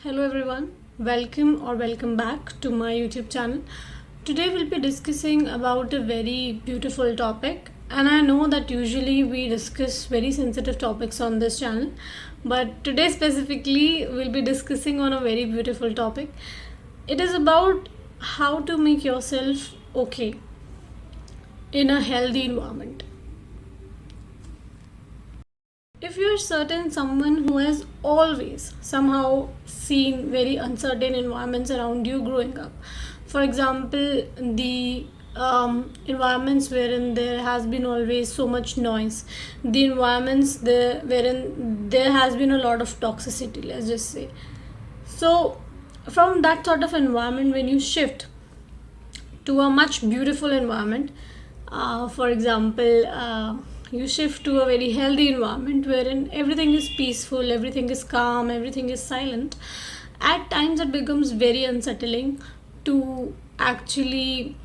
Hello everyone, welcome back to my YouTube channel. Today we'll be discussing about a very beautiful topic, and I know that usually we discuss very sensitive topics on this channel, but today specifically we'll be discussing on a very beautiful topic. It is about how to make yourself okay in a healthy environment. If you're certain someone who has always somehow seen very uncertain environments around you growing up, for example, the environments wherein there has been always so much noise, the environments there wherein there has been a lot of toxicity, let's just say. So, from that sort of environment, when you shift to a much beautiful environment, for example, you shift to a very healthy environment wherein everything is peaceful, everything is calm, everything is silent. At times it becomes very unsettling to actually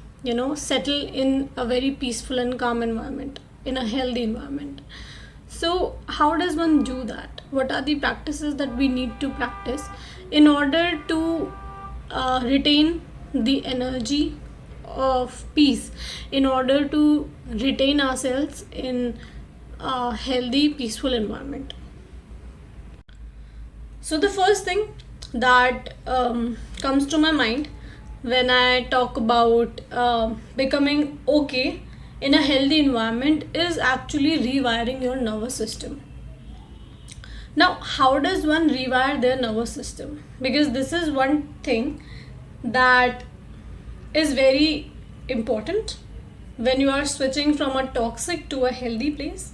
settle in a very peaceful and calm environment, in a healthy environment. So how does one do that? What are the practices that we need to practice in order to retain the energy of peace, in order to retain ourselves in a healthy, peaceful environment? So, the first thing that comes to my mind when I talk about becoming okay in a healthy environment is actually rewiring your nervous system. Now, how does one rewire their nervous system? Because this is one thing that is very important when you are switching from a toxic to a healthy place.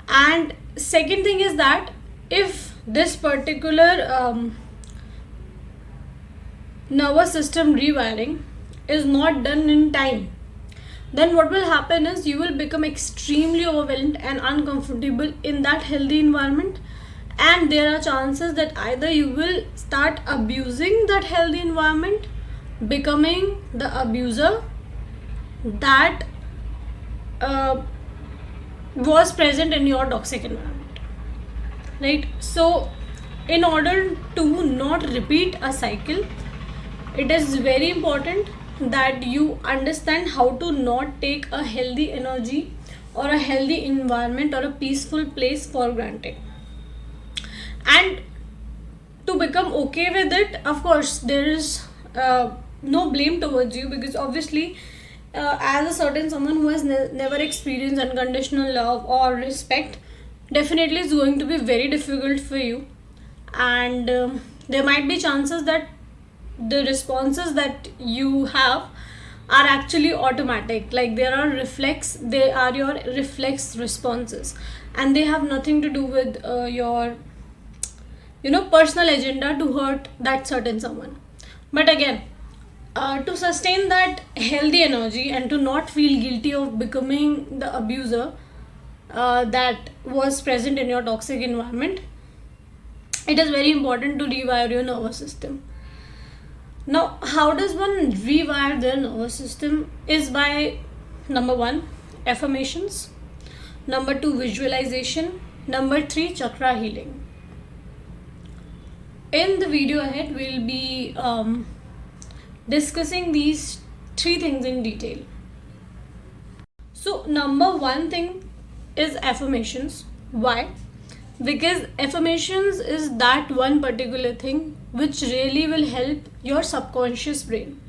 And second thing is that if this particular nervous system rewiring is not done in time, then what will happen is you will become extremely overwhelmed and uncomfortable in that healthy environment, and there are chances that either you will start abusing that healthy environment, becoming the abuser that was present in your toxic environment, right? So in order to not repeat a cycle, it is very important that you understand how to not take a healthy energy or a healthy environment or a peaceful place for granted. And to become okay with it, of course there is no blame towards you, because obviously as a certain someone who has never experienced unconditional love or respect, definitely it's going to be very difficult for you. And there might be chances that the responses that you have are actually automatic, like they are your reflex responses, and they have nothing to do with your personal agenda to hurt that certain someone. But again, to sustain that healthy energy and to not feel guilty of becoming the abuser that was present in your toxic environment, it is very important to rewire your nervous system. Now, how does one rewire their nervous system? Is by number one, affirmations, number two, visualization, number three, chakra healing. In the video ahead, we'll be discussing these three things in detail. So, number one thing is affirmations. Why? Because affirmations is that one particular thing which really will help your subconscious brain.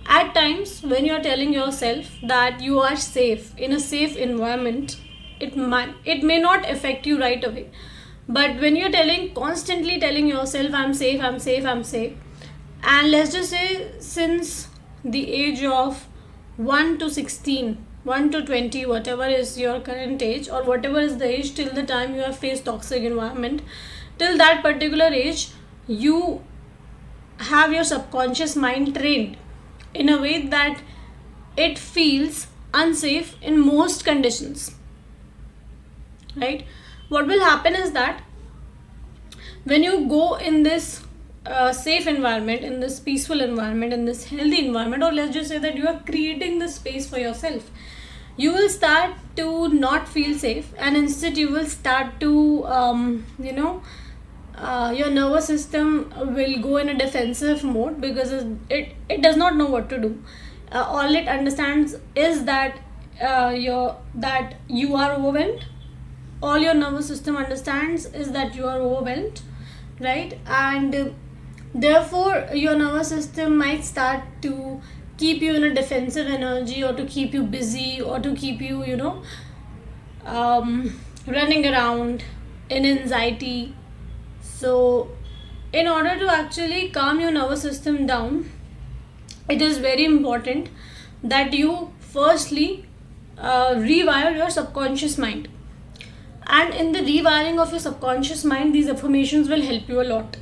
At times, when you are telling yourself that you are safe in a safe environment, it may not affect you right away. But when you're constantly telling yourself, I'm safe, I'm safe, I'm safe, and let's just say since the age of 1 to 16, 1 to 20, whatever is your current age, or whatever is the age till the time you have faced toxic environment, till that particular age, you have your subconscious mind trained in a way that it feels unsafe in most conditions, right? What will happen is that when you go in this safe environment, in this peaceful environment, in this healthy environment, or let's just say that you are creating this space for yourself, you will start to not feel safe, and instead you will start to your nervous system will go in a defensive mode because it does not know what to do. All it understands is that you are overwhelmed. All your nervous system understands is that you are overwhelmed, right? And therefore your nervous system might start to keep you in a defensive energy, or to keep you busy, or to keep you, running around in anxiety. So in order to actually calm your nervous system down, it is very important that you firstly rewire your subconscious mind. And in the rewiring of your subconscious mind, these affirmations will help you a lot.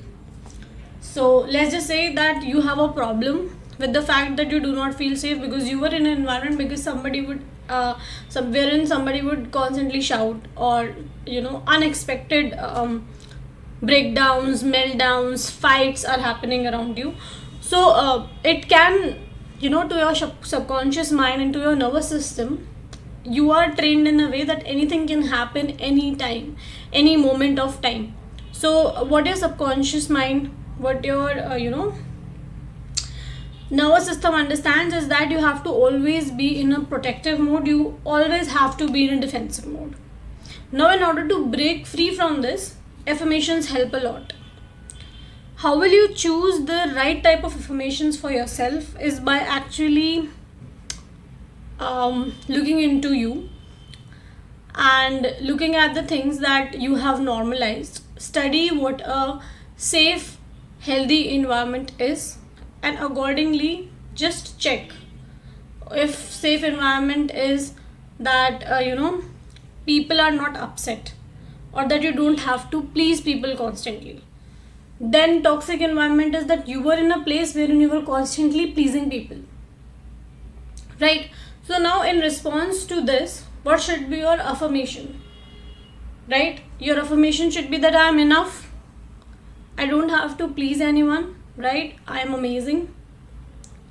So let's just say that you have a problem with the fact that you do not feel safe because you were in an environment because somebody would somebody would constantly shout, or unexpected breakdowns, meltdowns, fights are happening around you. So it can, to your subconscious mind and to your nervous system, you are trained in a way that anything can happen anytime, any moment of time. So what your subconscious mind, what your nervous system understands is that you have to always be in a protective mode. You always have to be in a defensive mode. Now in order to break free from this, affirmations help a lot. How will you choose the right type of affirmations for yourself is by actually looking into you and looking at the things that you have normalized. Study what a safe, healthy environment is, and accordingly just check if safe environment is that people are not upset, or that you don't have to please people constantly. Then toxic environment is that you were in a place wherein you were constantly pleasing people, right? So now in response to this, what should be your affirmation, right? Your affirmation should be that I am enough, I don't have to please anyone, right? I am amazing.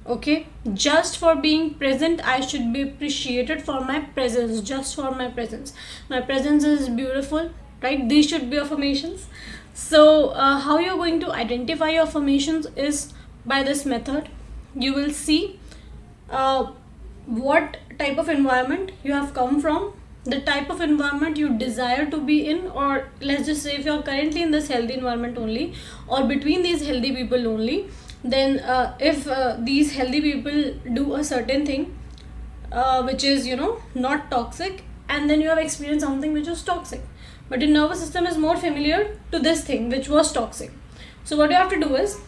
Okay, just for being present, I should be appreciated for my presence, just for my presence. My presence is beautiful, right? These should be affirmations. So how you're going to identify your affirmations is by this method. You will see what type of environment you have come from, the type of environment you desire to be in, or let's just say if you're currently in this healthy environment only, or between these healthy people only, then if these healthy people do a certain thing which is not toxic, and then you have experienced something which was toxic, but your nervous system is more familiar to this thing which was toxic. So what you have to do is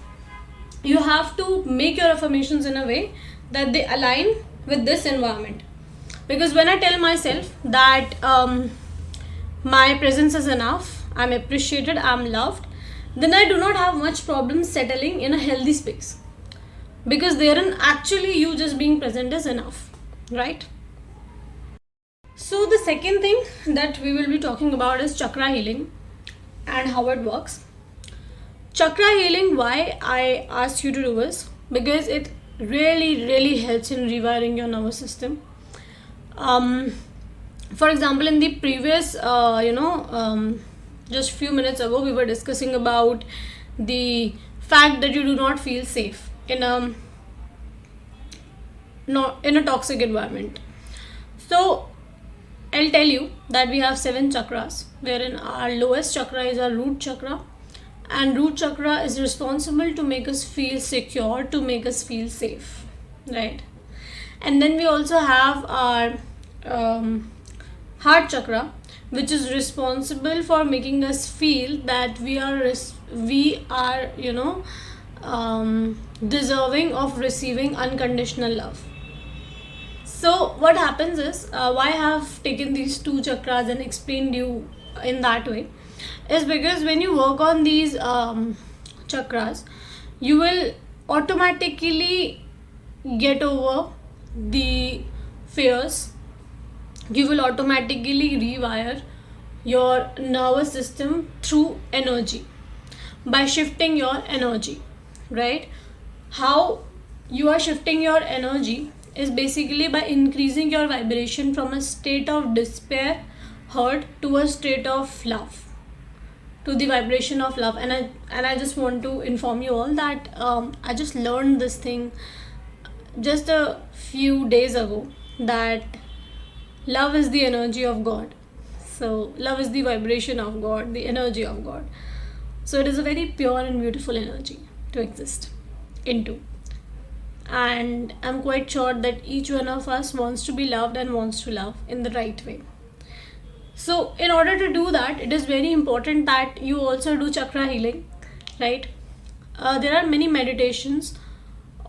you have to make your affirmations in a way that they align with this environment. Because when I tell myself that my presence is enough, I'm appreciated, I'm loved, then I do not have much problem settling in a healthy space, because therein actually you just being present is enough, right? So the second thing that we will be talking about is chakra healing and how it works. Chakra healing, why I asked you to do this, because it really helps in rewiring your nervous system. For example, in the previous just few minutes ago we were discussing about the fact that you do not feel safe in a toxic environment. So I'll tell you that we have 7 chakras, wherein our lowest chakra is our root chakra, and root chakra is responsible to make us feel secure, to make us feel safe, right? And then we also have our heart chakra, which is responsible for making us feel that we are deserving of receiving unconditional love. So what happens is, why I have taken these 2 chakras and explained you in that way, is because when you work on these chakras, you will automatically get over the fears. You will automatically rewire your nervous system through energy, by shifting your energy, right? How you are shifting your energy is basically by increasing your vibration from a state of despair, hurt, to a state of love, to the vibration of love. And I just want to inform you all that I just learned this thing just a few days ago, that love is the energy of God. So love is the vibration of God, the energy of God. So it is a very pure and beautiful energy to exist into. And I'm quite sure that each one of us wants to be loved and wants to love in the right way. So in order to do that, it is very important that you also do chakra healing, right? There are many meditations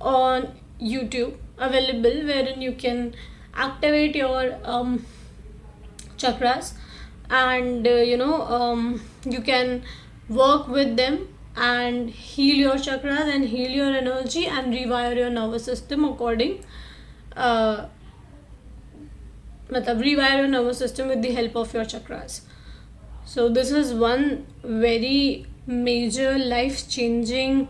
on YouTube available wherein you can activate your chakras, and you can work with them and heal your chakras and heal your energy and rewire your nervous system according rewire your nervous system with the help of your chakras. So this is one very major life changing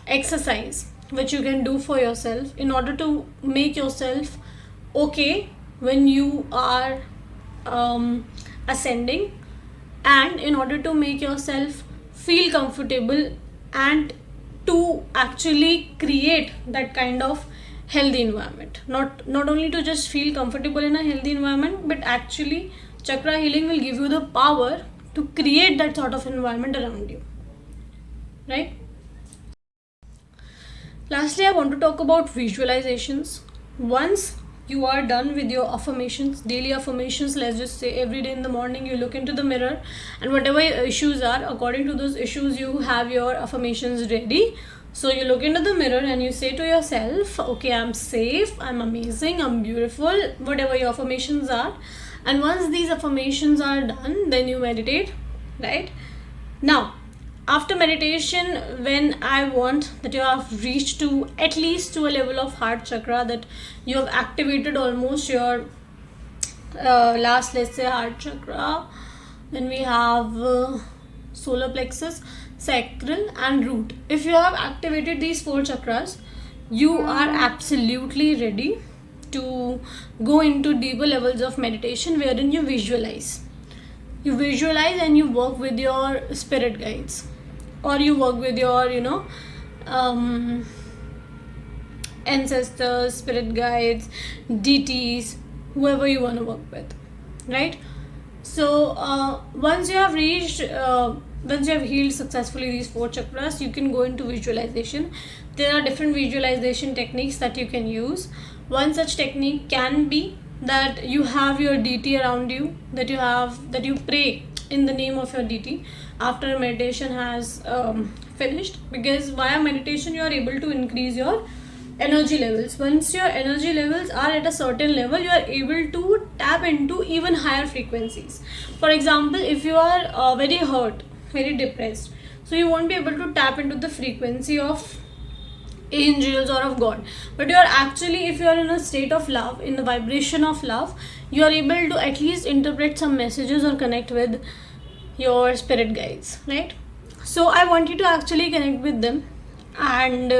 exercise which you can do for yourself in order to make yourself okay when you are ascending, and in order to make yourself feel comfortable and to actually create that kind of healthy environment. Not only to just feel comfortable in a healthy environment, but actually chakra healing will give you the power to create that sort of environment around you, right? Lastly, I want to talk about visualizations. Once you are done with your affirmations, daily affirmations, let's just say every day in the morning you look into the mirror, and whatever your issues are, according to those issues you have your affirmations ready. So you look into the mirror and you say to yourself, okay, I'm safe, I'm amazing, I'm beautiful, whatever your affirmations are. And once these affirmations are done, then you meditate, right? Now, after meditation, when I want that you have reached to at least to a level of heart chakra, that you have activated almost your last, let's say, heart chakra, then we have solar plexus, sacral and root. If you have activated these 4 chakras, you are absolutely ready to go into deeper levels of meditation wherein you visualize and you work with your spirit guides, or you work with your ancestors, spirit guides, deities, whoever you want to work with, right? So once you have healed successfully these 4 chakras, you can go into visualization. There are different visualization techniques that you can use. One such technique can be that you have your deity around you, that you pray in the name of your deity after meditation has finished, because via meditation you are able to increase your energy levels. Once your energy levels are at a certain level, you are able to tap into even higher frequencies. For example, if you are very hurt, very depressed, so you won't be able to tap into the frequency of angels or of God, but you are actually, if you are in a state of love, in the vibration of love, you are able to at least interpret some messages or connect with your spirit guides, right? So I want you to actually connect with them and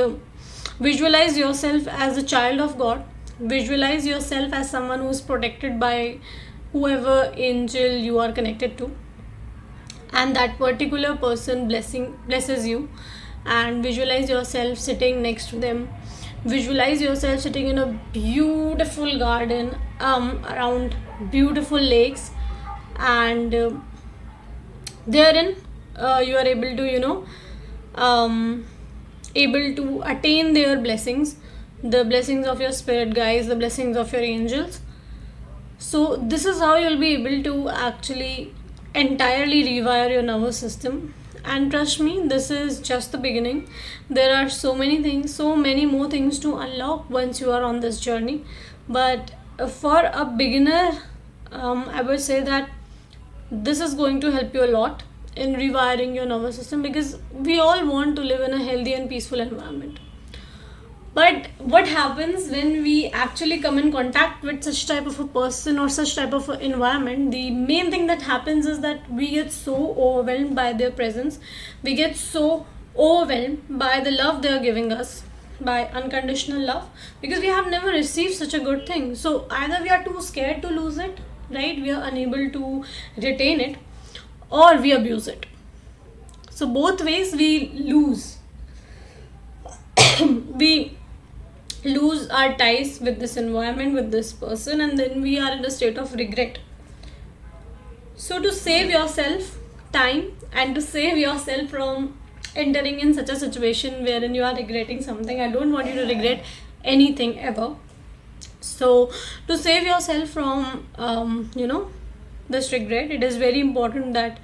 visualize yourself as a child of God. Visualize yourself as someone who is protected by whoever angel you are connected to, and that particular person blesses you. And visualize yourself sitting next to them. Visualize yourself sitting in a beautiful garden around beautiful lakes, and therein you are able to able to attain their blessings, the blessings of your spirit guides, the blessings of your angels. So this is how you'll be able to actually entirely rewire your nervous system. And trust me, this is just the beginning. There are so many more things to unlock once you are on this journey. But for a beginner, I would say that this is going to help you a lot in rewiring your nervous system, because we all want to live in a healthy and peaceful environment. But what happens when we actually come in contact with such type of a person or such type of environment? The main thing that happens is that we get so overwhelmed by their presence. We get so overwhelmed by the love they are giving us, by unconditional love, because we have never received such a good thing. So either we are too scared to lose it, right? We are unable to retain it, or we abuse it. So both ways we lose. We lose our ties with this environment, with this person, and then we are in a state of regret. So to save yourself time and to save yourself from entering in such a situation wherein you are regretting something, I don't want you to regret anything ever. So to save yourself from this regret, it is very important that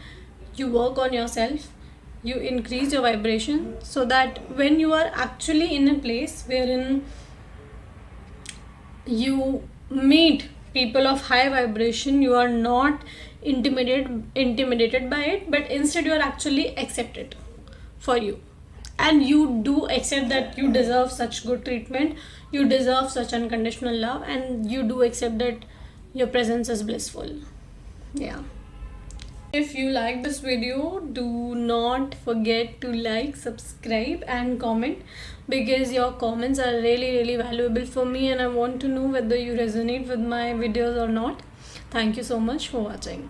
you work on yourself, you increase your vibration, so that when you are actually in a place wherein you meet people of high vibration, you are not intimidated by it, but instead you are actually accepted for you, and you do accept that you deserve such good treatment, you deserve such unconditional love, and you do accept that your presence is blissful. Yeah. If you like this video, do not forget to like, subscribe and comment, because your comments are really valuable for me, and I want to know whether you resonate with my videos or not. Thank you so much for watching.